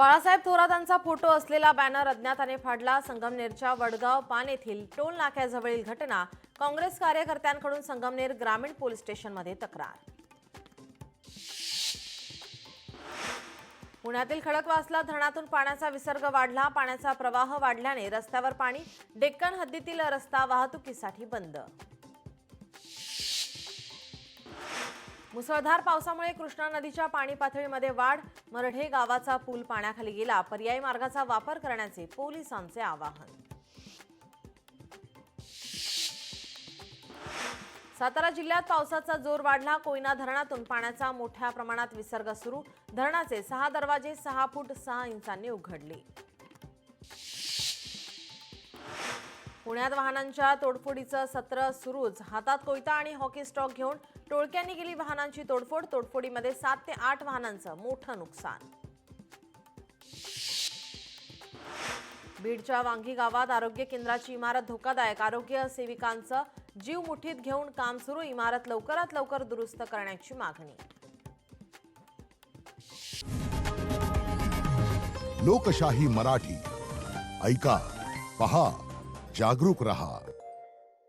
Balasaheb थोरातांचा photo असलेला banner अज्ञाताने फाडला। संगमनेरच्या Vadgaon पान येथील टोल नाक्याजवळील घटना। काँग्रेस कार्यकर्त्यांकडून संगमनेर ग्रामीण पोलीस स्टेशनमध्ये तक्रार। पुण्यातील खडकवासला धरणातून पाण्याचा विसर्ग वाढला। पाण्याचा प्रवाह वाढल्याने रस्त्यावर पाणी। डेक्कन हद्दीतील रस्ता वाहतुकीसाठी बंद। मुसळधार पावसामुळे कृष्णा नदीच्या पाणी पातळीमध्ये वाढ। मरढे गावाचा पूल पाण्याखाली गेला। पर्यायी मार्गाचा वापर करण्याचे पोलिसांचे आवाहन। सातारा जिल्ह्यात पावसाचा जोर वाढला। कोयना धरणातून पाण्याचा मोठ्या प्रमाणात विसर्ग सुरू। धरणाचे 6 दरवाजे 6 फूट 6 इंचांनी उघडले। पुण्यात वाहनांच्या तोडफोडीचं सत्र सुरूच। हातात कोयता आणि हॉकी स्टॉक घेऊन टोळक्यांनी केली वाहनांची तोडफोड। तोडफोडीमध्ये 7 ते 8 वाहनांचं मोठं नुकसान। बीडच्या वांगी गावात आरोग्य केंद्राची इमारत धोकादायक। आरोग्य सेविकांचं जीव मुठीत घेऊन काम सुरू। इमारत लवकरात लवकर दुरुस्त करण्याची मागणी। लोकशाही मराठी ऐका, पहा, जागरूक रहा।